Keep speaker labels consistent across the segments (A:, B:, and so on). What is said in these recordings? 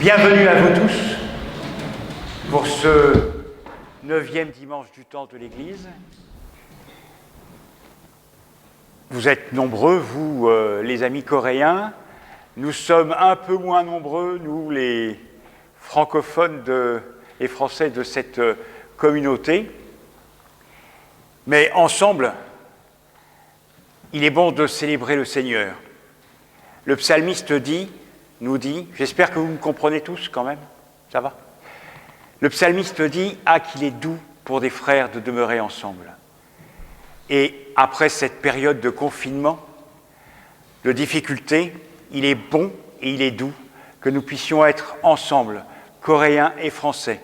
A: Bienvenue à vous tous pour ce 9e dimanche du temps de l'Église. Vous êtes nombreux, vous, les amis coréens. Nous sommes un peu moins nombreux, nous, les francophones et français de cette communauté. Mais ensemble, il est bon de célébrer le Seigneur. Le psalmiste nous dit, j'espère que vous me comprenez tous quand même, ça va? Le psalmiste dit « Ah, qu'il est doux pour des frères de demeurer ensemble ». Et après cette période de confinement, de difficulté, il est bon et il est doux que nous puissions être ensemble, Coréens et Français,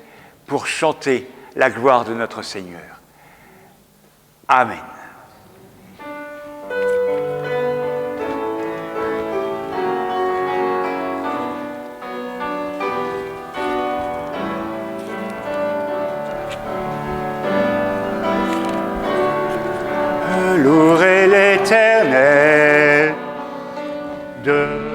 A: pour chanter la gloire de notre Seigneur. Amen. Louez l'Éternel de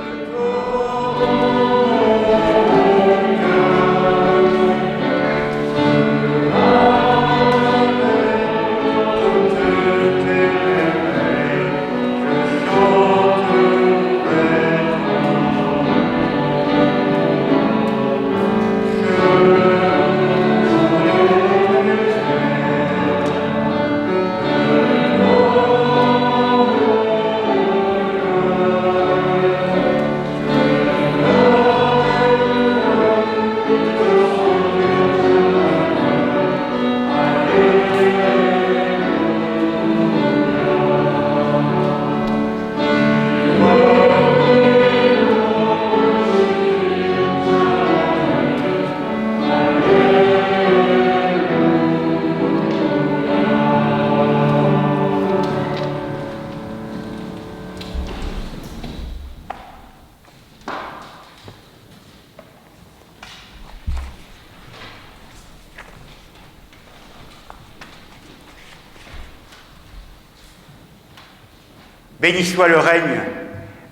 A: Béni soit le règne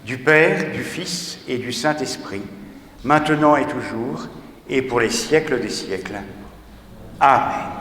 A: du Père, du Fils et du Saint-Esprit, maintenant et toujours, et pour les siècles des siècles. Amen.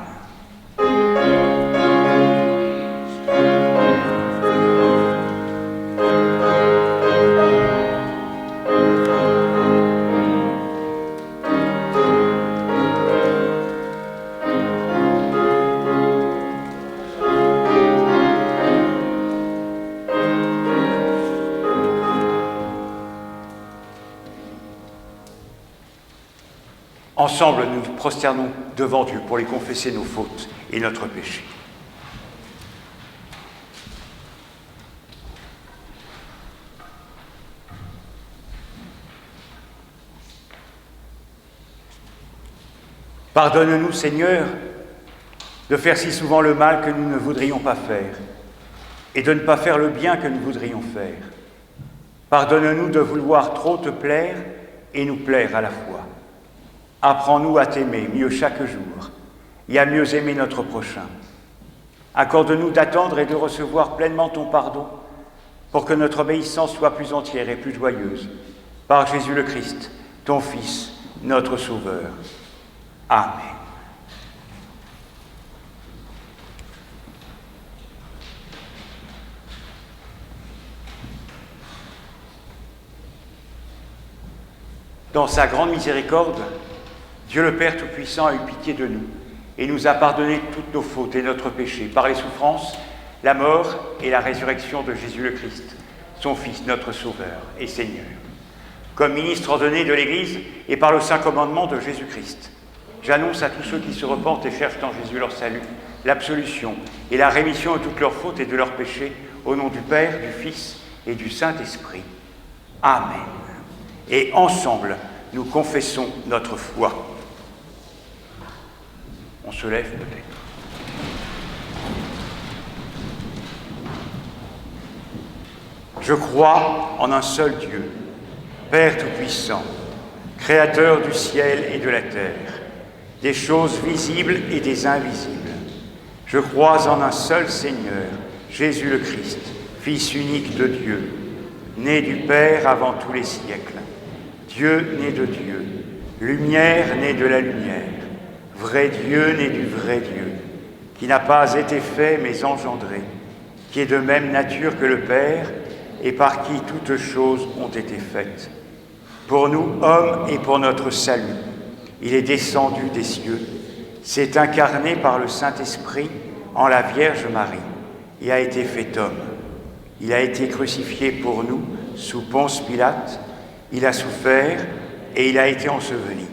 A: Ensemble, nous nous prosternons devant Dieu pour lui confesser nos fautes et notre péché. Pardonne-nous, Seigneur, de faire si souvent le mal que nous ne voudrions pas faire et de ne pas faire le bien que nous voudrions faire. Pardonne-nous de vouloir trop te plaire et nous plaire à la fois. Apprends-nous à t'aimer mieux chaque jour et à mieux aimer notre prochain. Accorde-nous d'attendre et de recevoir pleinement ton pardon pour que notre obéissance soit plus entière et plus joyeuse. Par Jésus le Christ, ton Fils, notre Sauveur. Amen. Dans sa grande miséricorde, Dieu le Père Tout-Puissant a eu pitié de nous et nous a pardonné toutes nos fautes et notre péché par les souffrances, la mort et la résurrection de Jésus le Christ, son Fils, notre Sauveur et Seigneur. Comme ministre ordonné de l'Église et par le saint commandement de Jésus-Christ, j'annonce à tous ceux qui se repentent et cherchent en Jésus leur salut, l'absolution et la rémission de toutes leurs fautes et de leurs péchés, au nom du Père, du Fils et du Saint-Esprit. Amen. Et ensemble, nous confessons notre foi. On se lève peut-être. Je crois en un seul Dieu, Père Tout-Puissant, Créateur du ciel et de la terre, des choses visibles et des invisibles. Je crois en un seul Seigneur, Jésus le Christ, Fils unique de Dieu, né du Père avant tous les siècles, Dieu né de Dieu, lumière née de la lumière, vrai Dieu né du vrai Dieu, qui n'a pas été fait mais engendré, qui est de même nature que le Père et par qui toutes choses ont été faites. Pour nous, hommes et pour notre salut, il est descendu des cieux, s'est incarné par le Saint-Esprit en la Vierge Marie et a été fait homme. Il a été crucifié pour nous sous Ponce Pilate, il a souffert et il a été enseveli.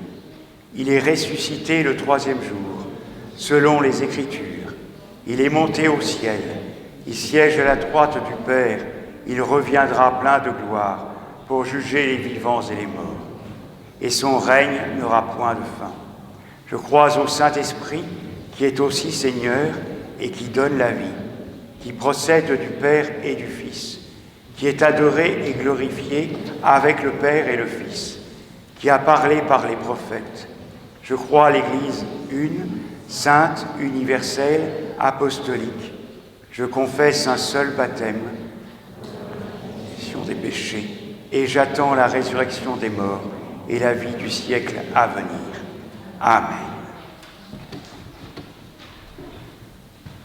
A: Il est ressuscité le 3e jour, selon les Écritures. Il est monté au ciel, il siège à la droite du Père, il reviendra plein de gloire pour juger les vivants et les morts. Et son règne n'aura point de fin. Je crois au Saint-Esprit, qui est aussi Seigneur et qui donne la vie, qui procède du Père et du Fils, qui est adoré et glorifié avec le Père et le Fils, qui a parlé par les prophètes. Je crois à l'Église une, sainte, universelle, apostolique. Je confesse un seul baptême, des péchés, et j'attends la résurrection des morts et la vie du siècle à venir. Amen.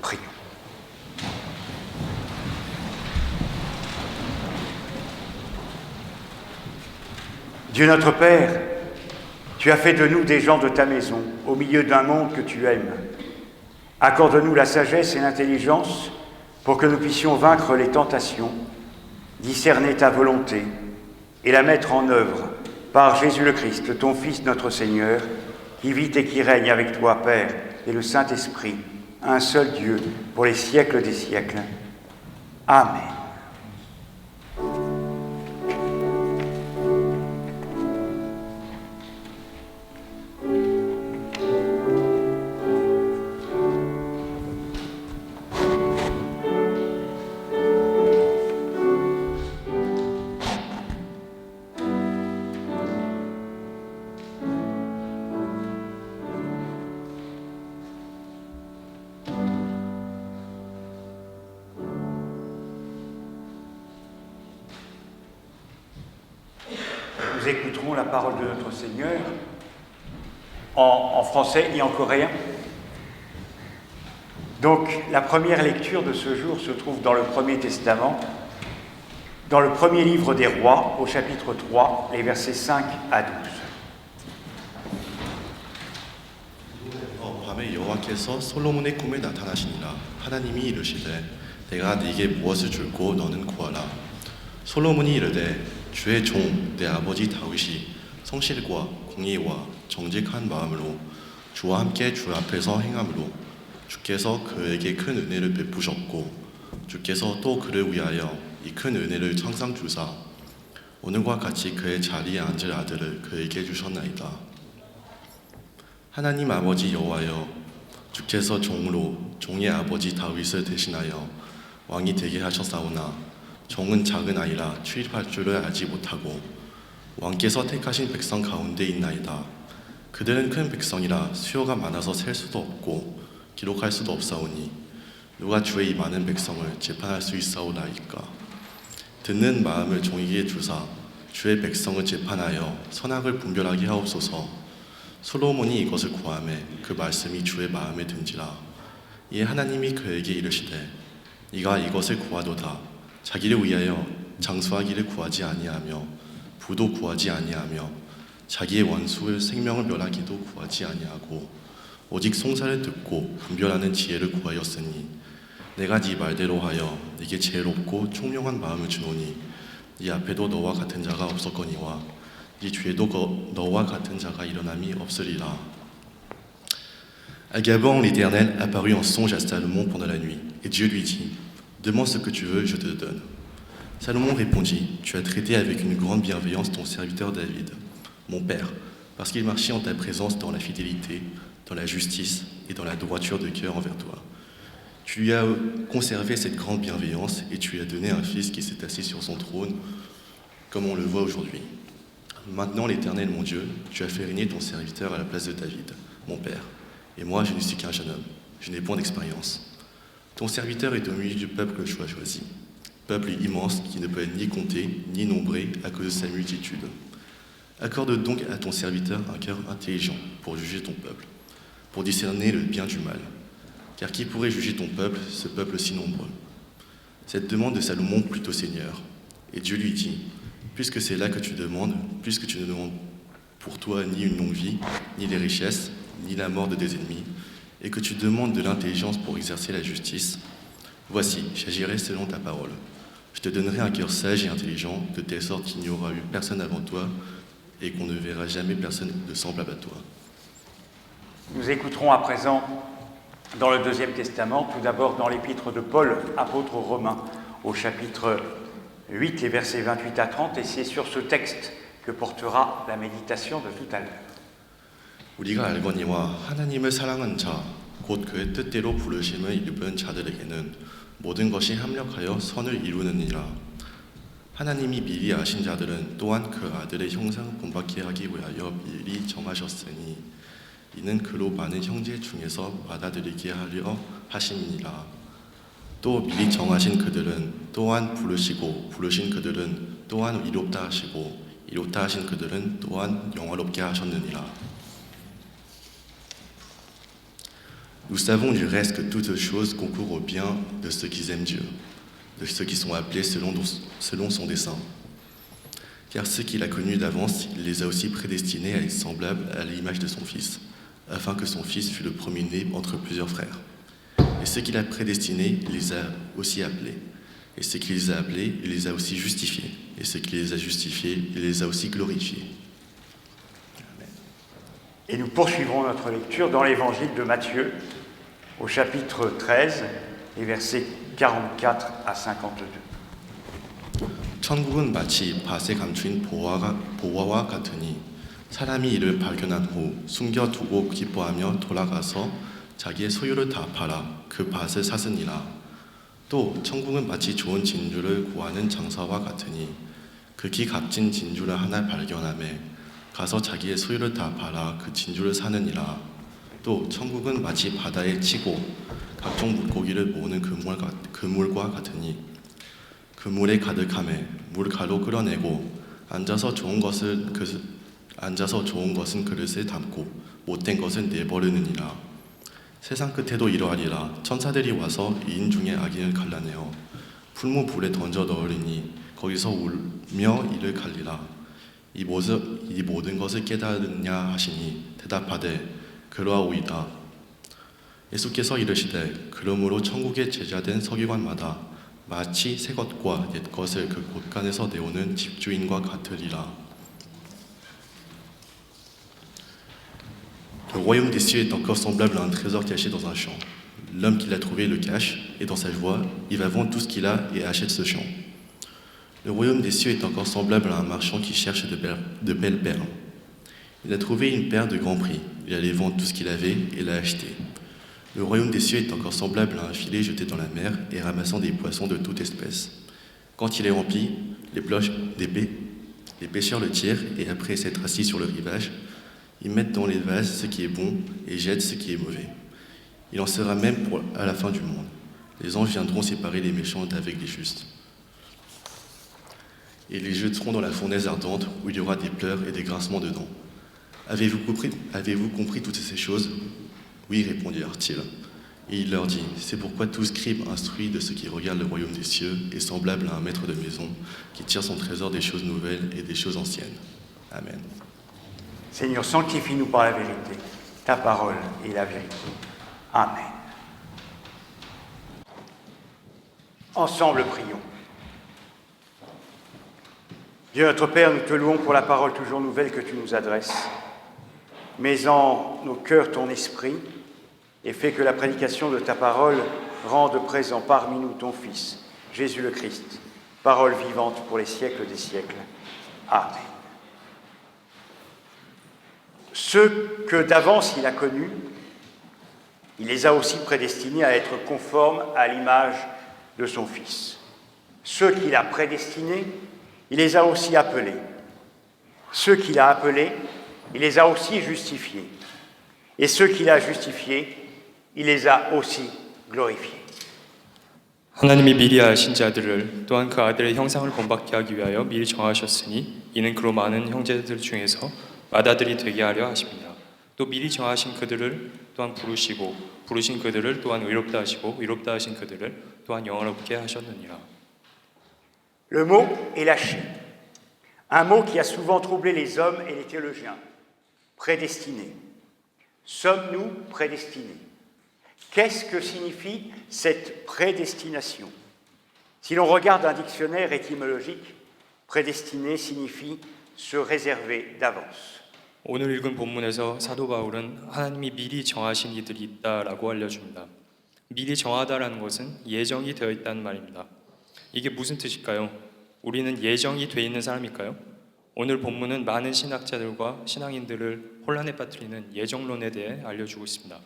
A: Prions. Dieu notre Père, tu as fait de nous des gens de ta maison, au milieu d'un monde que tu aimes. Accorde-nous la sagesse et l'intelligence pour que nous puissions vaincre les tentations, discerner ta volonté et la mettre en œuvre par Jésus le Christ, ton Fils notre Seigneur, qui vit et qui règne avec toi, Père, et le Saint-Esprit, un seul Dieu, pour les siècles des siècles. Amen. Nous écouterons la parole de notre Seigneur en français et en coréen. Donc, la première lecture de ce jour se trouve dans le Premier Testament, dans le premier livre des Rois, au chapitre 3, les versets 5 à 12.
B: 밤에 여호와께서 솔로몬의 꿈에 나타나시니라. 하나님이 이르시되 내가 네게 무엇을 줄고 너는 구하라. 솔로몬이 이르되 주의 종 내 아버지 다윗이 성실과 공의와 정직한 마음으로 주와 함께 주 앞에서 행함으로 주께서 그에게 큰 은혜를 베푸셨고 주께서 또 그를 위하여 이 큰 은혜를 항상 주사 오늘과 같이 그의 자리에 앉을 아들을 그에게 주셨나이다. 하나님 아버지 여호와여, 주께서 종으로 종의 아버지 다윗을 대신하여 왕이 되게 하셨사오나 종은 작은 아이라 출입할 줄을 알지 못하고 왕께서 택하신 백성 가운데 있나이다. 그들은 큰 백성이라 수요가 많아서 셀 수도 없고 기록할 수도 없사오니 누가 주의 이 많은 백성을 재판할 수 있사오나이까. 듣는 마음을 종에게 주사 주의 백성을 재판하여 선악을 분별하게 하옵소서. 솔로몬이 이것을 구하매 그 말씀이 주의 마음에 든지라. 이에 하나님이 그에게 이르시되 네가 이것을 구하도다. 자기를 위하여 장수하기를 구하지 아니하며 부도 구하지 아니하며 자기의 원수의 생명을 멸하기도 구하지 아니하고 오직 송사를 듣고 분별하는 지혜를 구하였으니 내가 네 말대로 하여 네게 지혜롭고 총명한 마음을 주노니 네 앞에도 너와 같은 자가 없었거니와 네 뒤에도 너와 같은 자가 일어남이 없으리라.
C: À Gabon, l'Éternel apparut en songe à Salomon pendant la nuit, et Dieu lui dit, « Demande ce que tu veux, je te donne. » Salomon répondit, « Tu as traité avec une grande bienveillance ton serviteur David, mon père, parce qu'il marchait en ta présence dans la fidélité, dans la justice et dans la droiture de cœur envers toi. Tu lui as conservé cette grande bienveillance et tu lui as donné un fils qui s'est assis sur son trône, comme on le voit aujourd'hui. Maintenant, l'Éternel, mon Dieu, tu as fait régner ton serviteur à la place de David, mon père. Et moi, je ne suis qu'un jeune homme, je n'ai point d'expérience. Ton serviteur est au milieu du peuple que tu as choisi, peuple immense qui ne peut être ni compté, ni nombré à cause de sa multitude. Accorde donc à ton serviteur un cœur intelligent pour juger ton peuple, pour discerner le bien du mal. Car qui pourrait juger ton peuple, ce peuple si nombreux? Cette demande de Salomon plut au Seigneur. Et Dieu lui dit, puisque c'est là que tu demandes, puisque tu ne demandes pour toi ni une longue vie, ni les richesses, ni la mort de tes ennemis, et que tu demandes de l'intelligence pour exercer la justice, voici, j'agirai selon ta parole. Je te donnerai un cœur sage et intelligent, de telle sorte qu'il n'y aura eu personne avant toi, et qu'on ne verra jamais personne de semblable à toi.
A: Nous écouterons à présent dans le Deuxième Testament, tout d'abord dans l'épître de Paul, apôtre aux Romains, au chapitre 8, les versets 28 à 30, et c'est sur ce texte que portera la méditation de tout à l'heure.
C: 우리가 알거니와 하나님을 사랑한 자, 곧 그의 뜻대로 부르심을 입은 자들에게는 모든 것이 합력하여 선을 이루느니라. 하나님이 미리 아신 자들은 또한 그 아들의 형상을 본받게 하기 위하여 미리 정하셨으니 이는 그로 많은 형제 중에서 받아들이게 하려 하심이니라. 또 미리 정하신 그들은 또한 부르시고 부르신 그들은 또한 이롭다 하시고 이롭다 하신 그들은 또한 영화롭게 하셨느니라. Nous savons du reste que toutes choses concourent au bien de ceux qui aiment Dieu, de ceux qui sont appelés selon son dessein. Car ceux qu'il a connus d'avance, il les a aussi prédestinés à être semblables à l'image de son Fils, afin que son Fils fût le premier-né entre plusieurs frères. Et ceux qu'il a prédestinés, il les a aussi appelés. Et ceux qu'il les a appelés, il les a aussi justifiés. Et ceux qu'il les a justifiés, il les a aussi glorifiés. Amen.
A: Et nous poursuivrons notre lecture dans l'évangile de Matthieu, au chapitre 13, les versets 44 à 52.
C: 천국은 마치 밭에 감춘 보화와 같으니 사람이 이를 발견한 후 숨겨두고 기뻐하며 돌아가서 자기의 소유를 다 팔아 그 밭을 샀으니라. 또 천국은 마치 좋은 진주를 구하는 장사와 같으니 극히 값진 진주를 하나 발견하매 가서 자기의 소유를 다 팔아 그 진주를 사느니라. 또 천국은 마치 바다에 치고 각종 물고기를 모으는 그물과 같으니 그물에 가득하매 물가로 끌어내고 앉아서 좋은 것은 그릇에 담고 못된 것은 내버리느니라. 세상 끝에도 이러하리라. 천사들이 와서 이인 중에 악인을 갈라내어 풀무불에 던져 넣으리니 거기서 울며 이를 갈리라. 이 모든 것을 깨달으냐 하시니 대답하되 그러하오이다. 예수께서 이르시되 그러므로 천국에 제자된 서기관마다 마치 새 것과 옛 것을 그 곳간에서 내오는 집주인과 같으리라. Le royaume des cieux est encore semblable à un trésor caché dans un champ. L'homme qui l'a trouvé le cache, et dans sa joie, il va vendre tout ce qu'il a et achète ce champ. Le royaume des cieux est encore semblable à un marchand qui cherche de belles perles. Il a trouvé une perle de grand prix. Il allait vendre tout ce qu'il avait et l'a achetée. Le royaume des cieux est encore semblable à un filet jeté dans la mer et ramassant des poissons de toute espèce. Quand il est rempli, les pêcheurs le tirent et après s'être assis sur le rivage, ils mettent dans les vases ce qui est bon et jettent ce qui est mauvais. Il en sera même à la fin du monde. Les anges viendront séparer les méchants d'avec les justes. Et les jeteront dans la fournaise ardente où il y aura des pleurs et des grincements de dents. Avez-vous compris toutes ces choses? Oui, répondirent-ils. Et il leur dit, c'est pourquoi tout scribe instruit de ceux qui regardent le royaume des cieux est semblable à un maître de maison qui tire son trésor des choses nouvelles et des choses anciennes. Amen.
A: Seigneur, sanctifie-nous par la vérité. Ta parole est la vérité. Amen. Ensemble, prions. Dieu notre Père, nous te louons pour la parole toujours nouvelle que tu nous adresses. Mets en nos cœurs ton esprit et fais que la prédication de ta parole rende présent parmi nous ton Fils, Jésus le Christ, parole vivante pour les siècles des siècles. Amen. Ceux que d'avance il a connus, il les a aussi prédestinés à être conformes à l'image de son Fils. Ceux qu'il a prédestinés, il les a aussi appelés. Ceux qu'il a appelés, il les a aussi justifiés. Et ceux qu'il a justifiés, il les a aussi glorifiés.
D: 하나님이 미리 아신 자들을 또한 그 아들의 형상을 본받게 하기 위하여 미리 정하셨으니 이는 그로 많은 형제들 중에서 맏아들이 되게 하려 하십니다. 또 미리 정하신 그들을 또한 부르시고 부르신 그들을 또한 의롭다 하시고 의롭다 하신 그들을 또한 영화롭게 하셨느니라.
A: Le mot est lâché. Un mot qui a souvent troublé les hommes et les théologiens. Prédestiné. Sommes-nous prédestinés? Qu'est-ce que signifie cette prédestination? Si l'on regarde un dictionnaire étymologique, prédestiné signifie se réserver d'avance.
D: 오늘 읽은 본문에서 사도 바울은 하나님이 미리 정하신 이들이 있다라고 알려줍니다. 미리 정하다라는 것은 예정이 되어 있다는 말입니다. 이게 무슨 뜻일까요? 우리는 예정이 되어 있는 사람일까요? 오늘 본문은 많은 신학자들과 신앙인들을 혼란에 빠뜨리는 예정론에 대해 알려주고 있습니다.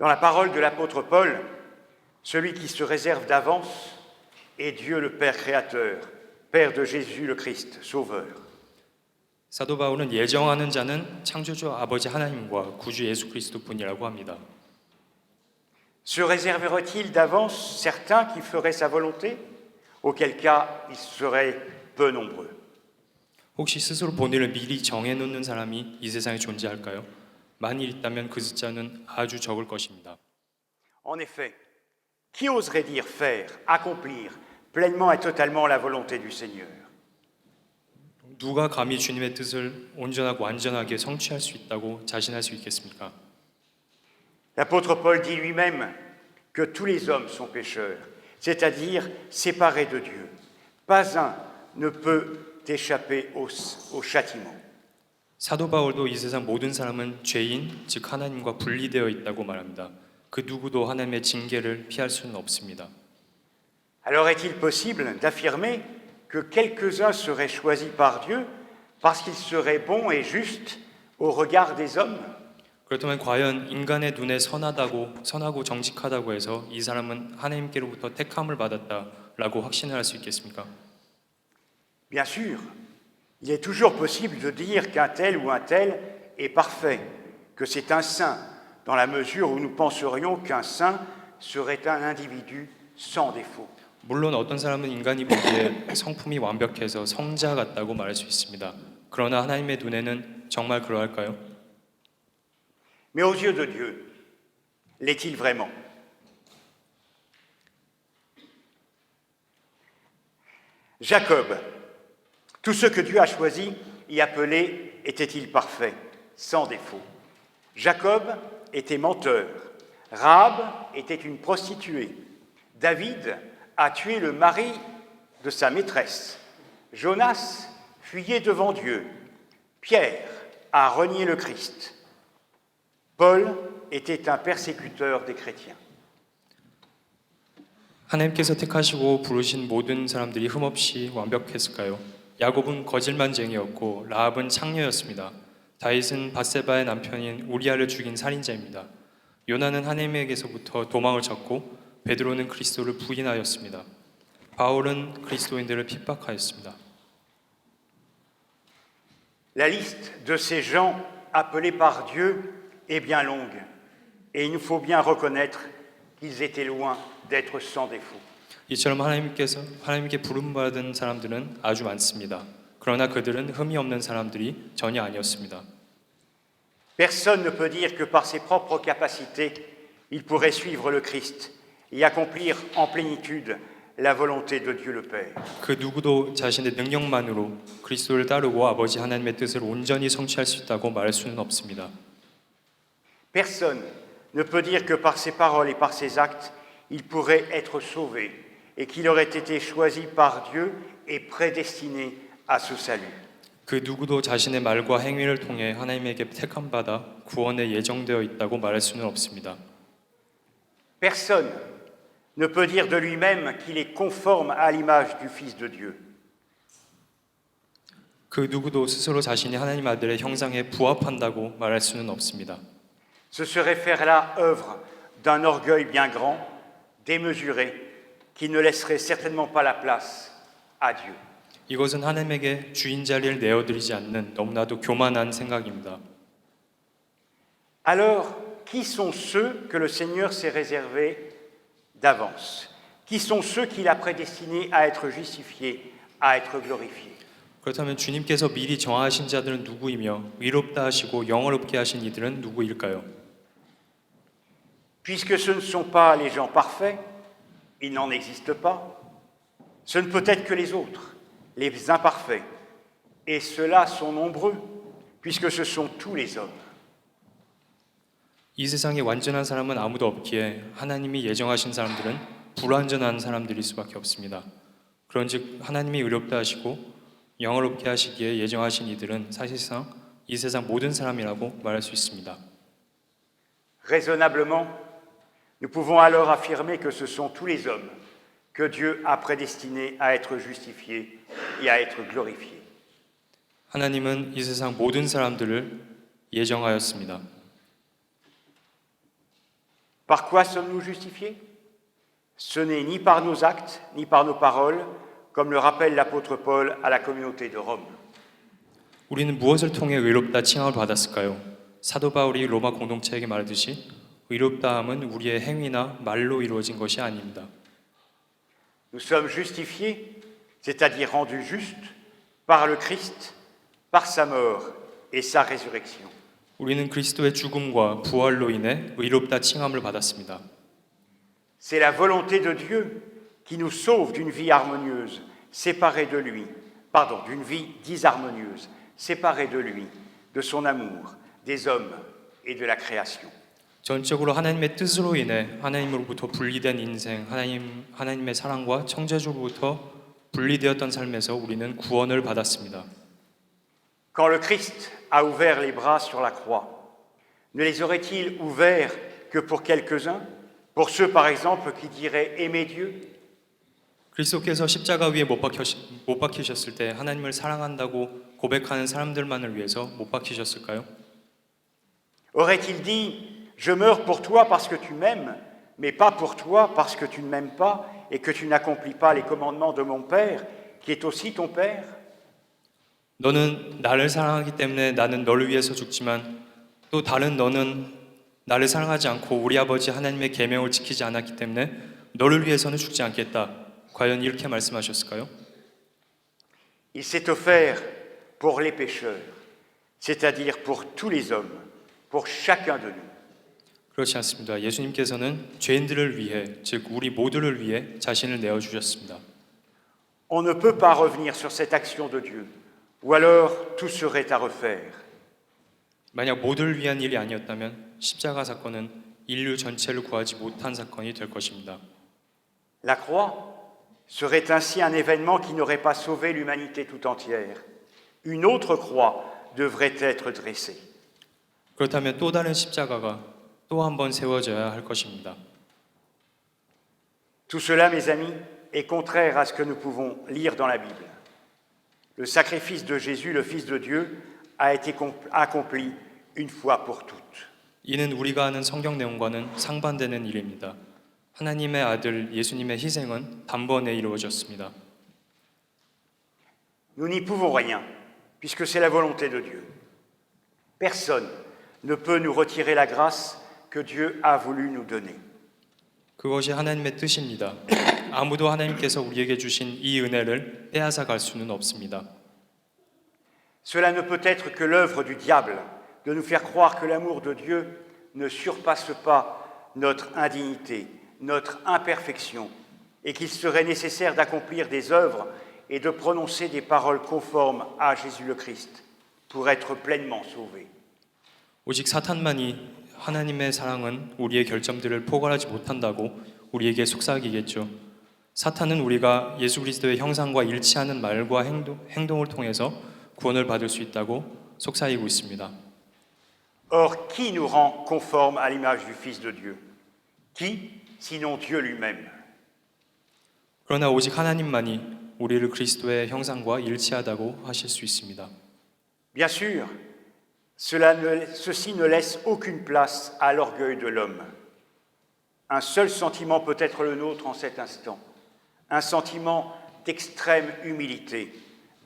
A: Dans la parole de l'apôtre Paul, celui qui se réserve d'avance est Dieu le Père créateur, Père de Jésus le Christ, Sauveur.
D: 사도 바울은 예정하는 자는 창조주 아버지 하나님과 구주 예수 그리스도뿐이라고 합니다.
A: Se réserverait-il d'avance certains qui feraient sa volonté? Auquel cas, ils seraient peu nombreux.
D: 혹시 스스로 본인을 미리 정해놓는 사람이 이 세상에 존재할까요? 만일 있다면 그 숫자는 아주 적을 것입니다.
A: En effet, qui oserait dire faire, accomplir pleinement et totalement la volonté du Seigneur?
D: 누가 감히 주님의 뜻을 온전하고 완전하게 성취할 수 있다고 자신할 수 있겠습니까?
A: L'apôtre Paul dit lui-même que tous les hommes sont pécheurs, c'est-à-dire séparés de Dieu. Pas un ne peut échapper au châtiment.
D: 사도 바울도 이 세상 모든 사람은 죄인, 즉 하나님과 분리되어 있다고 말합니다. 그 누구도 하나님의 징계를 피할 수는 없습니다.
A: Alors est-il possible d'affirmer que quelques-uns seraient choisis par Dieu parce qu'ils seraient bons et justes au regard des hommes?
D: 그렇다면 과연 인간의 눈에 선하고 정직하다고 해서 이 사람은 하나님께로부터 택함을 받았다라고 확신을 할 수 있겠습니까?
A: Bien sûr, il est toujours possible de dire qu'un tel ou un tel est parfait, que c'est un saint, dans la mesure où nous penserions qu'un saint serait un individu sans défaut.
D: 물론 어떤 사람은 인간이 보기에 성품이 완벽해서 성자 같다고 말할 수 있습니다. 그러나 하나님의 눈에는 정말 그러할까요?
A: Mais aux yeux de Dieu, l'est-il vraiment? Jacob, tous ceux que Dieu a choisis y appelés étaient-ils parfaits, sans défaut? Jacob était menteur, Rahab était une prostituée, David a tué le mari de sa maîtresse, Jonas fuyait devant Dieu, Pierre a renié le Christ, Paul était un persécuteur des chrétiens.
D: 하나님께서 택하시고 부르신 모든 사람들이 흠없이 완벽했을까요? 야곱은 거짓말쟁이였고 라합은 창녀였습니다. 다윗은 밧세바의 남편인 우리아를 죽인 살인자입니다. 요나는 하나님에게서부터 도망을 쳤고 베드로는 그리스도를 부인하였습니다. 바울은 그리스도인들을 핍박하였습니다.
A: La liste de ces gens appelés par Dieu est bien longue, et il nous faut bien reconnaître qu'ils étaient loin d'être sans défaut.
D: 이처럼 하나님께 부름받은 사람들은 아주 많습니다. 그러나 그들은 흠이 없는 사람들이 전혀 아니었습니다.
A: Personne ne peut dire que par ses propres capacités, il pourrait suivre le Christ et accomplir en plénitude la volonté de Dieu le Père.
D: 그 누구도 자신의 능력만으로 그리스도를 따르고 아버지 하나님의 뜻을 온전히 성취할 수 있다고 말할 수는 없습니다.
A: Personne ne peut dire que par ses paroles et par ses actes, il pourrait être sauvé et qu'il aurait été choisi par Dieu et prédestiné à ce salut.
D: 그 누구도 자신의 말과 행위를 통해 하나님에게 택함받아 구원에 예정되어 있다고 말할 수는 없습니다.
A: Personne ne peut dire de lui-même qu'il est conforme à l'image du Fils de Dieu.
D: 그 누구도 스스로 자신이 하나님 아들의 형상에 부합한다고 말할 수는 없습니다.
A: Ce serait faire là œuvre d'un orgueil bien grand, démesuré, qui ne laisserait certainement pas la place à Dieu.
D: 이것은 하나님에게 주인 자리를 내어드리지 않는 너무나도 교만한 생각입니다.
A: Alors, qui sont ceux que le Seigneur s'est réservés d'avance. Qui sont ceux qu'il a prédestinés à être justifiés, à être glorifiés?
D: 그렇다면 주님께서 미리 정하신 자들은 누구이며 의롭다 하시고 영화롭게 하신 이들은 누구일까요?
A: Puisque ce ne sont pas les gens parfaits, il n'en existe pas, ce ne peut être que les autres, les imparfaits. Et ceux-là sont nombreux, puisque ce sont tous les hommes.
D: 이 세상에 완전한 사람은 아무도 없기에 하나님이 예정하신 사람들은 불완전한 사람들일 수밖에 없습니다. 그런즉 하나님이 의롭다 하시고 영화롭게 하시기에 예정하신 이들은 사실상 이 세상 모든 사람이라고 말할 수 있습니다.
A: Raisonnablement, nous pouvons alors affirmer que ce sont tous les hommes que Dieu a prédestinés à être justifiés et à être glorifiés.
D: 하나님은 이 세상 모든 사람들을 예정하였습니다.
A: Par quoi sommes-nous justifiés? Ce n'est ni par nos actes, ni par nos paroles, comme le rappelle l'apôtre Paul à la communauté de Rome.
D: 우리는 무엇을 통해 의롭다 칭함을 받았을까요? 사도 바울이 로마 공동체에게 말하듯이 의롭다함은 우리의 행위나 말로 이루어진 것이 아닙니다.
A: Nous sommes justifiés, c'est-à-dire rendus justes, par le Christ, par sa mort et sa résurrection.
D: 우리는 그리스도의 죽음과 부활로 인해 의롭다 칭함을 받았습니다.
A: C'est la volonté de Dieu qui nous sauve d'une vie harmonieuse, séparée de lui, pardon, d'une vie disharmonieuse, séparée de lui, de son amour, des hommes et de la création.
D: 전적으로 하나님의 뜻으로 인해 하나님으로부터 분리된 인생, 하나님의 사랑과 창조주로부터 분리되었던 삶에서 우리는 구원을 받았습니다.
A: Quand le Christ a ouvert les bras sur la croix, ne les aurait-il ouverts que pour quelques-uns, pour ceux par exemple qui diraient aimer Dieu?
D: 그리스도께서 십자가 위에 못 박히셨을 때 하나님을 사랑한다고 고백하는 사람들만을 위해서 못 박히셨을까요?
A: Aurait-il dit je meurs pour toi parce que tu m'aimes, mais pas pour toi parce que tu ne m'aimes pas et que tu n'accomplis pas les commandements de mon Père, qui est aussi ton Père?
D: 너는 나를 사랑하기 때문에 나는 너를 위해서 죽지만 또 다른 너는 나를 사랑하지 않고 우리 아버지 하나님의 계명을 지키지 않았기 때문에 너를 위해서는 죽지 않겠다. 과연 이렇게 말씀하셨을까요?
A: Il s'est offert pour les pécheurs, c'est-à-dire pour tous les hommes, pour chacun de nous.
D: 그렇지 않습니다. 예수님께서는 죄인들을 위해, 즉 우리 모두를 위해 자신을 내어주셨습니다.
A: On ne peut pas revenir sur cette action de Dieu, ou alors tout serait à refaire.
D: 만약 모두를 위한 일이 아니었다면 십자가 사건은 인류 전체를 구하지 못한 사건이 될 것입니다.
A: La croix serait ainsi un événement qui n'aurait pas sauvé l'humanité tout entière. Une autre croix devrait être dressée.
D: 그렇다면 또 다른 십자가가 또 한 번 세워져야 할 것입니다.
A: Tout cela, mes amis, est contraire à ce que nous pouvons lire dans la Bible. Le sacrifice de Jésus, le Fils de Dieu, a été accompli une fois pour toutes.
D: 이는 우리가 아는 성경 내용과는 상반되는 일입니다. 하나님의 아들 예수님의 희생은 단번에 이루어졌습니다.
A: Nous n'y pouvons rien, puisque c'est la volonté de Dieu. Personne ne peut nous retirer la grâce que Dieu a voulu nous donner.
D: 그것이 하나님의 뜻입니다. 아무도 하나님께서 우리에게 주신 이 은혜를 빼앗아 갈 수는 없습니다.
A: Cela ne peut être que l'œuvre du diable de nous faire croire que l'amour de Dieu ne surpasse pas notre indignité, notre imperfection, et qu'il serait nécessaire d'accomplir des œuvres et de prononcer des paroles conformes à Jésus le Christ pour être pleinement sauvés.
D: 오직 사탄만이 하나님의 사랑은 우리의 결점들을 포괄하지 못한다고 우리에게 속삭이겠죠. 사탄은 우리가 예수 그리스도의 형상과 일치하는 말과 행동을 통해서 구원을 받을 수 있다고 속삭이고 있습니다.
A: Or, qui nous rend conformes à l'image du Fils de Dieu? Qui, sinon Dieu lui-même?
D: 그러나 오직 하나님만이 우리를 그리스도의 형상과 일치하다고 하실 수 있습니다.
A: Bien sûr, ceci ne laisse aucune place à l'orgueil de l'homme. Un seul sentiment peut être le nôtre en cet instant, un sentiment d'extrême humilité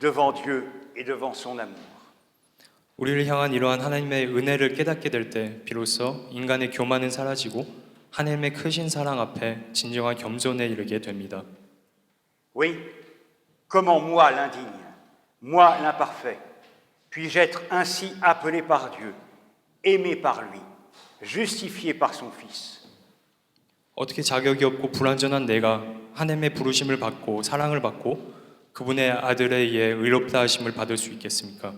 A: devant Dieu et devant son amour.
D: 우리를 향한 이러한 하나님의 은혜를 깨닫게 될 때 비로소 인간의 교만은 사라지고 하나님의 크신 사랑 앞에 진정한 겸손에 이르게 됩니다.
A: Oui, comment moi l'indigne, moi l'imparfait, puis-je être ainsi appelé par Dieu, aimé par lui, justifié par son Fils?
D: 어떻게 자격이 없고 불완전한 내가 하나님의 부르심을 받고 사랑을 받고 그분의 아들에 의해 의롭다 하심을 받을 수 있겠습니까?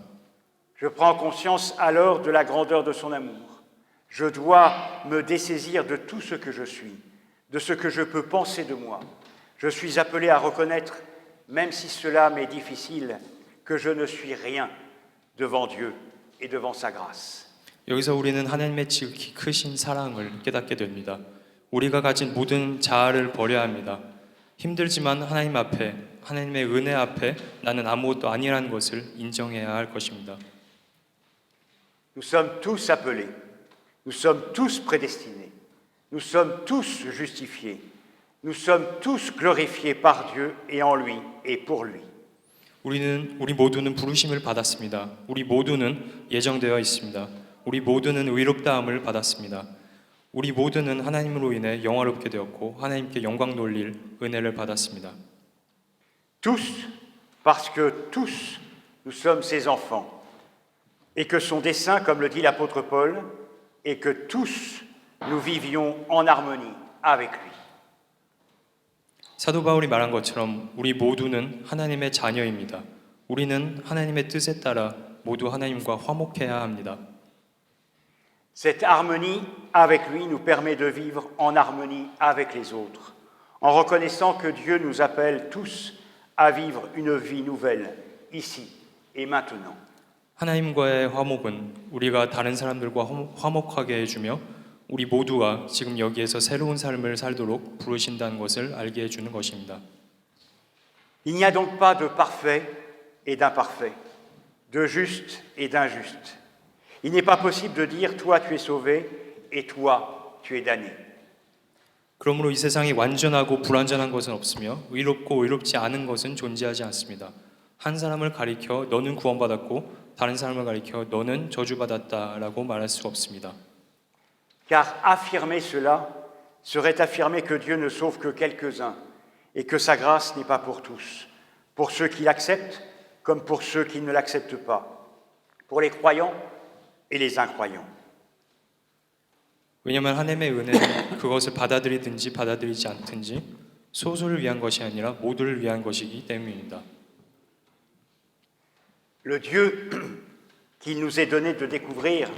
A: Je prends conscience alors de la grandeur de son amour. Je dois me dessaisir de tout ce que je suis, de ce que je peux penser de moi. Je suis appelé à reconnaître, même si cela m'est difficile, que je ne suis rien devant Dieu et devant sa grâce.
D: 여기서 우리는 하나님의 지극히 크신 사랑을 깨닫게 됩니다. 우리가 가진 모든 자아를 버려야 합니다. 힘들지만 하나님 앞에, 하나님의 은혜 앞에 나는 아무것도 아니라는 것을 인정해야 할 것입니다.
A: Nous sommes tous appelés, nous sommes tous prédestinés, nous sommes tous justifiés, nous sommes tous glorifiés par Dieu et en lui et pour lui.
D: 우리 모두는 부르심을 받았습니다. 우리 모두는 예정되어 있습니다. 우리 모두는 의롭다함을 받았습니다. 우리 모두는 하나님으로 인해 영화롭게 되었고 하나님께 영광 돌릴 은혜를 받았습니다.
A: Tous, parce que tous, nous sommes ses enfants, et que son dessein, comme le dit l'apôtre Paul, est que tous nous vivions en harmonie avec lui.
D: 사도 바울이 말한 것처럼 우리 모두는 하나님의 자녀입니다. 우리는 하나님의 뜻에 따라 모두 하나님과 화목해야 합니다.
A: Cette harmonie avec lui nous permet de vivre en harmonie avec les autres, en reconnaissant que Dieu nous appelle tous à vivre une vie nouvelle, ici et maintenant.
D: 하나님과의 화목은 우리가 다른 사람들과 화목하게 해주며 우리 모두가 지금 여기에서 새로운 삶을 살도록 부르신다는 것을 알게 해주는 것입니다.
A: Il n'y a donc pas de parfait et d'imparfait, de juste et d'injuste. Il n'est pas possible de dire toi tu es sauvé et toi tu es damné.
D: 그러므로 이 세상에 완전하고 불완전한 것은 없으며 의롭고 의롭지 않은 것은 존재하지 않습니다. 한 사람을 가리켜 너는 구원받았고 다른 사람을 가리켜 너는 저주받았다라고 말할 수 없습니다.
A: Car affirmer cela serait affirmer que Dieu ne sauve que quelques-uns et que sa grâce n'est pas pour tous, pour ceux qui l'acceptent comme pour ceux qui ne l'acceptent pas, pour les croyants et les incroyants.
D: 왜냐하면 하나님의 은혜는 그것을 받아들이든지 받아들이지 않든지 소수를 위한 것이 아니라 모두를 위한 것이기 때문입니다.
A: Le Dieu qu'il nous est donné de découvrir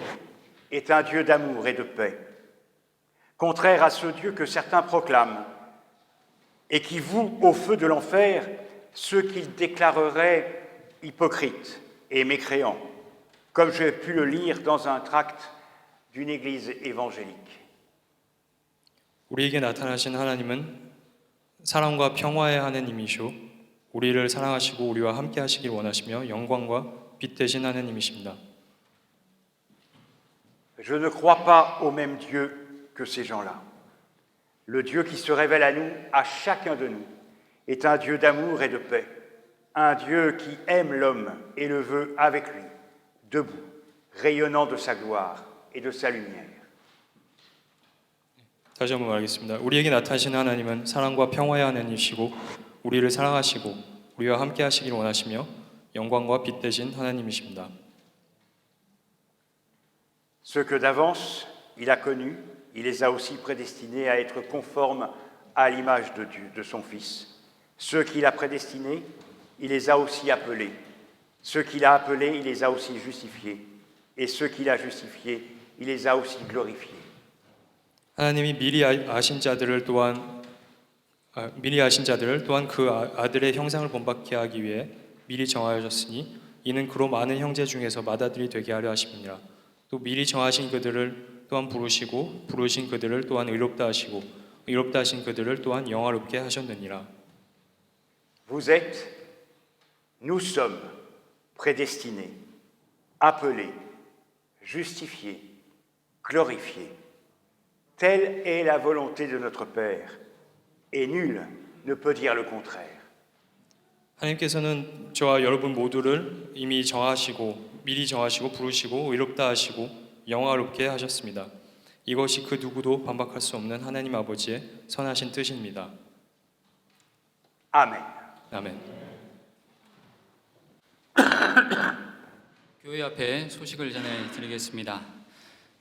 A: est un Dieu d'amour et de paix, contraire à ce Dieu que certains proclament et qui voue au feu de l'enfer ceux qu'ils déclareraient hypocrites et mécréants, comme j'ai pu le lire dans un tract d'une église évangélique.
D: 우리에게 나타나신 하나님은 사랑과 평화의 하나님이시오 우리를 사랑하시고 우리와 함께 하시길 원하시며 영광과 빛 되신 하나님이십니다.
A: Je ne crois pas au même Dieu que ces gens-là. Le Dieu qui se révèle à nous, à chacun de nous, est un Dieu d'amour et de paix, un Dieu qui aime l'homme et le veut avec lui, debout, rayonnant de sa gloire et de sa lumière.
D: 다시 한번 말하겠습니다. 우리에게 나타나시는 하나님은 사랑과 평화의 하나님이시고 우리를 사랑하시고 우리와 함께 하시길 원하시며 영광과 빛 되신 하나님이십니다.
A: Ceux que d'avance il a connus, il les a aussi prédestinés à être conformes à l'image de Dieu, de son Fils. Ceux qu'il a prédestinés, il les a aussi appelés. Ceux qu'il a appelés, il les a aussi justifiés. Et ceux qu'il a justifiés, il les a aussi glorifiés.
D: 하나님이 미리 아신 자들을 또한 그 아들의 형상을 본받게 하기 위해 미리 정하셨으니 이는 그로 많은 형제 중에서 맏아들이 되게 하려 하심이니라. 또 미리 정하신 그들을 또한 부르시고 부르신 그들을 또한 의롭다 하시고 의롭다 하신 그들을 또한 영화롭게 하셨느니라.
A: Vous êtes, nous sommes prédestinés, appelés, justifiés, glorifiés. Telle est la volonté de notre Père, et nul ne peut dire le contraire.
D: 하나님께서는 저와 여러분 모두를 이미 정하시고 미리 정하시고 부르시고 의롭다 하시고 영화롭게 하셨습니다. 이것이 그 누구도 반박할 수 없는 하나님 아버지의 선하신 뜻입니다.
A: 아멘.
D: 아멘.
E: 교회 앞에 소식을 전해드리겠습니다.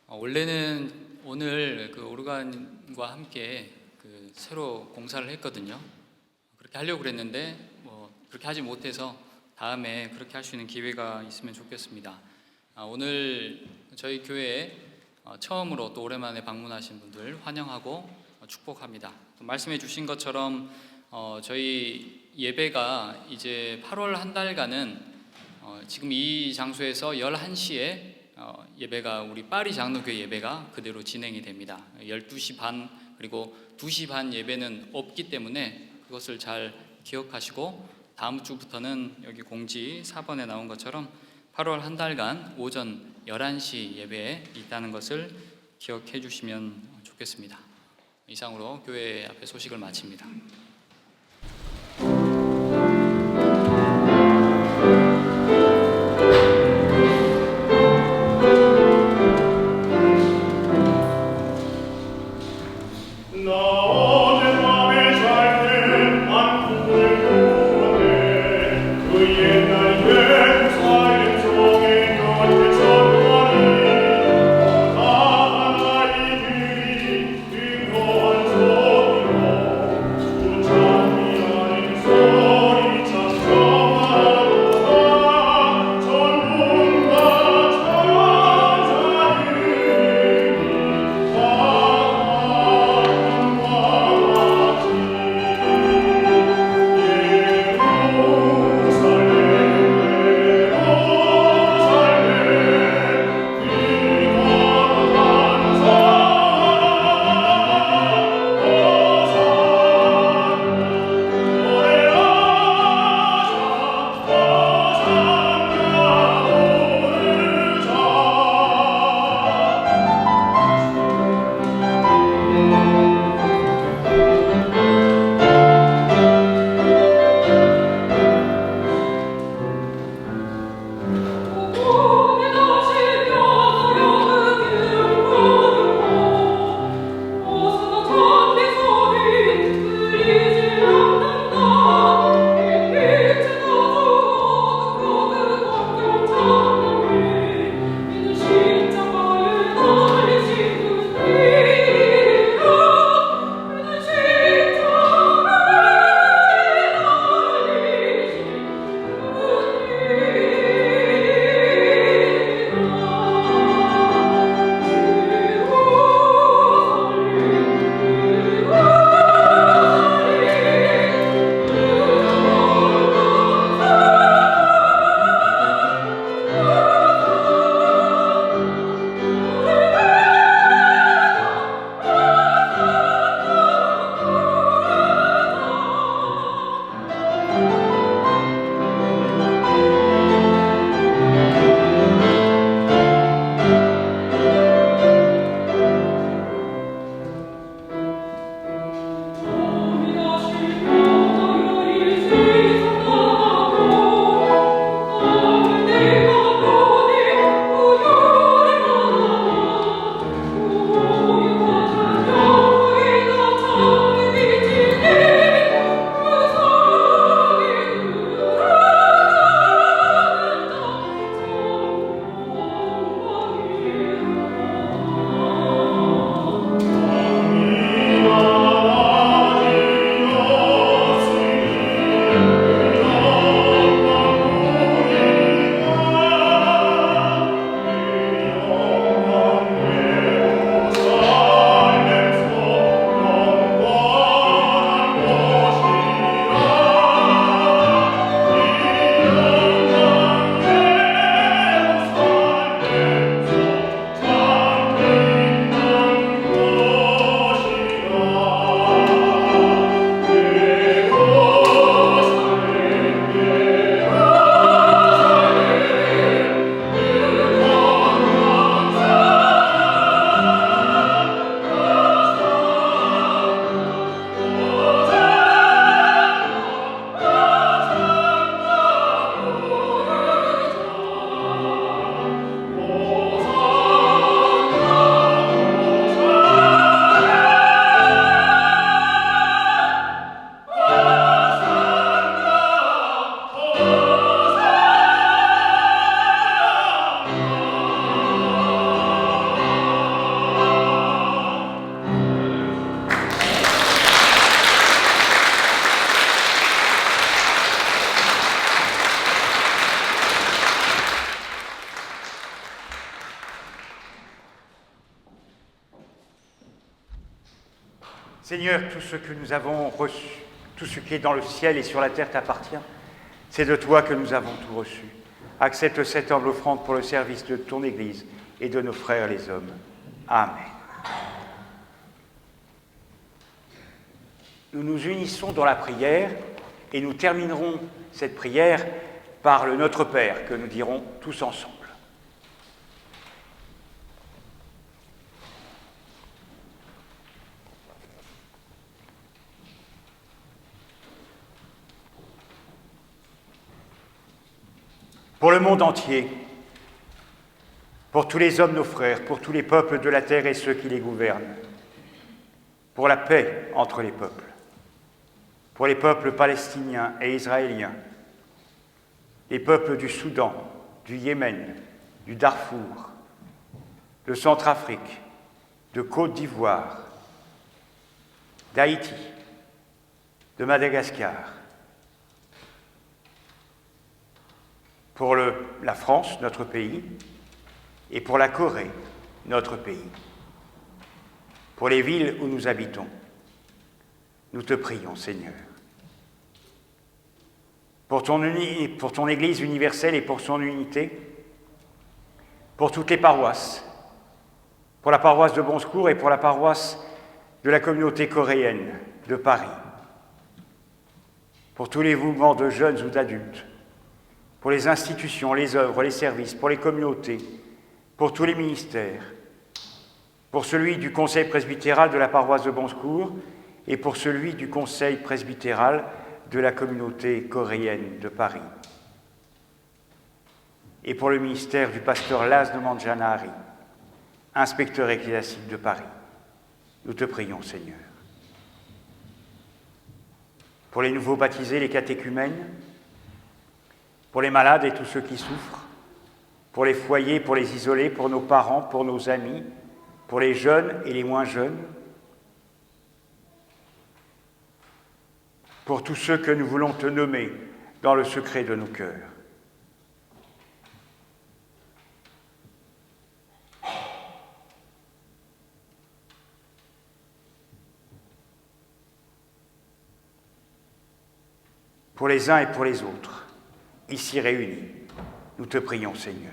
E: 원래는 오늘 그 오르간과 함께 그 새로 공사를 했거든요. 그렇게 하려고 그랬는데 그렇게 하지 못해서 다음에 그렇게 할 수 있는 기회가 있으면 좋겠습니다. 오늘 저희 교회에 처음으로 또 오랜만에 방문하신 분들 환영하고 축복합니다. 또 말씀해 주신 것처럼 저희 예배가 이제 8월 한 달간은 지금 이 장소에서 11시에 예배가 우리 파리 장로교회 예배가 그대로 진행이 됩니다. 12시 반 그리고 2시 반 예배는 없기 때문에 그것을 잘 기억하시고 다음 주부터는 여기 공지 4번에 나온 것처럼 8월 한 달간 오전 11시 예배에 있다는 것을 기억해 주시면 좋겠습니다. 이상으로 교회 앞에 소식을 마칩니다.
A: Seigneur, tout ce que nous avons reçu, tout ce qui est dans le ciel et sur la terre t'appartient. C'est de toi que nous avons tout reçu. Accepte cette humble offrande pour le service de ton Église et de nos frères les hommes. Amen. Nous nous unissons dans la prière et nous terminerons cette prière par le Notre Père que nous dirons tous ensemble. Pour le monde entier, pour tous les hommes nos frères, pour tous les peuples de la terre et ceux qui les gouvernent, pour la paix entre les peuples, pour les peuples palestiniens et israéliens, les peuples du Soudan, du Yémen, du Darfour, de Centrafrique, de Côte d'Ivoire, d'Haïti, de Madagascar, pour la France, notre pays, et pour la Corée, notre pays, pour les villes où nous habitons. Nous te prions, Seigneur. Pour ton Église universelle et pour son unité, pour toutes les paroisses, pour la paroisse de Bon Secours et pour la paroisse de la communauté coréenne de Paris, pour tous les mouvements de jeunes ou d'adultes, pour les institutions, les œuvres, les services, pour les communautés, pour tous les ministères, pour celui du conseil presbytéral de la paroisse de Bon Secours et pour celui du conseil presbytéral de la communauté coréenne de Paris, et pour le ministère du pasteur Laszlo Mangianari, inspecteur ecclésiastique de Paris. Nous te prions, Seigneur. Pour les nouveaux baptisés, les catéchumènes, pour les malades et tous ceux qui souffrent, pour les foyers, pour les isolés, pour nos parents, pour nos amis, pour les jeunes et les moins jeunes, pour tous ceux que nous voulons te nommer dans le secret de nos cœurs. Pour les uns et pour les autres, ici réunis, nous te prions, Seigneur.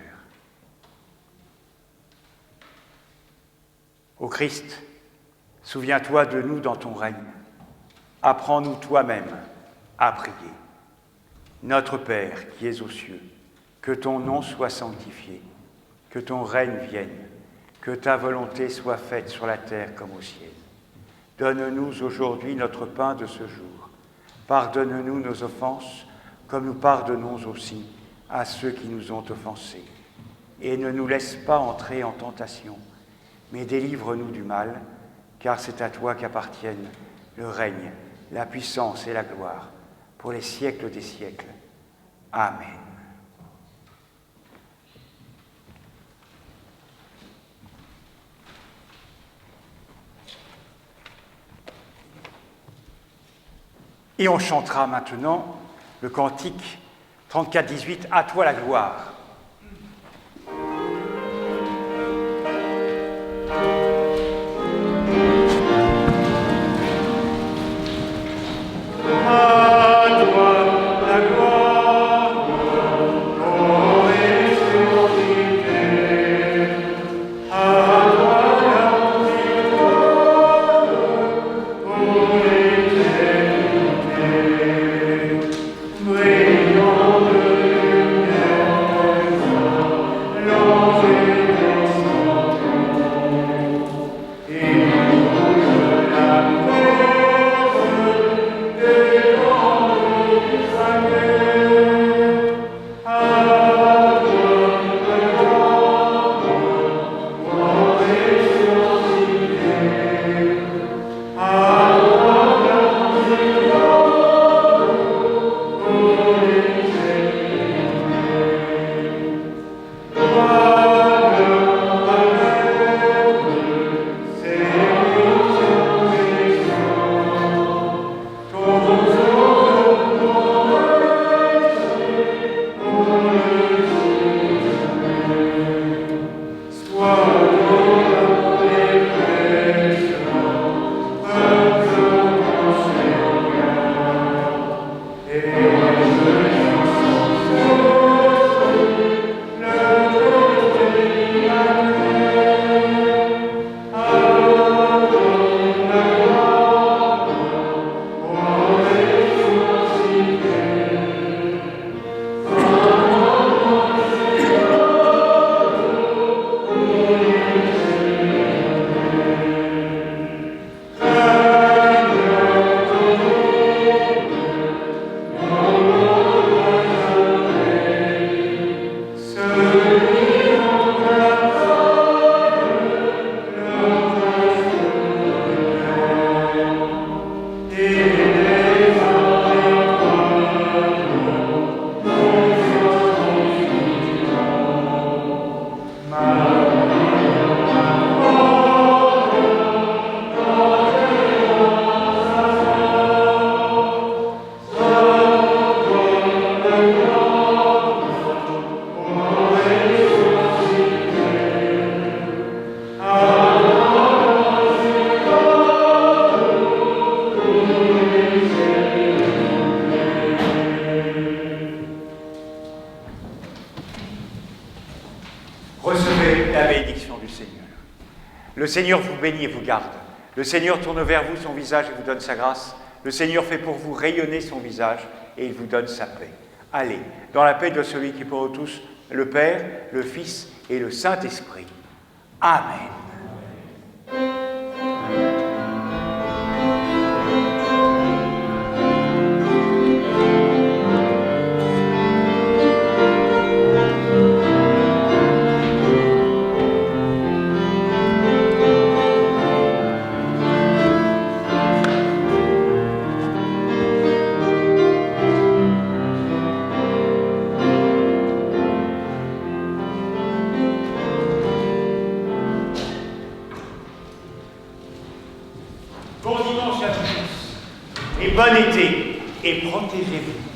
A: Ô Christ, souviens-toi de nous dans ton règne. Apprends-nous toi-même à prier. Notre Père qui es aux cieux, que ton nom soit sanctifié, que ton règne vienne, que ta volonté soit faite sur la terre comme au ciel. Donne-nous aujourd'hui notre pain de ce jour. Pardonne-nous nos offenses, comme nous pardonnons aussi à ceux qui nous ont offensés. Et ne nous laisse pas entrer en tentation, mais délivre-nous du mal, car c'est à toi qu'appartiennent le règne, la puissance et la gloire, pour les siècles des siècles. Amen. Et on chantera maintenant le cantique 34-18, « À toi la gloire ».
F: Brillons de lumière.
A: La bénédiction du Seigneur. Le Seigneur vous bénit et vous garde. Le Seigneur tourne vers vous son visage et vous donne sa grâce. Le Seigneur fait pour vous rayonner son visage et il vous donne sa paix. Allez, dans la paix de celui qui est pour nous tous, le Père, le Fils et le Saint-Esprit. Amen. Bon dimanche à tous et bon été et protégez-vous.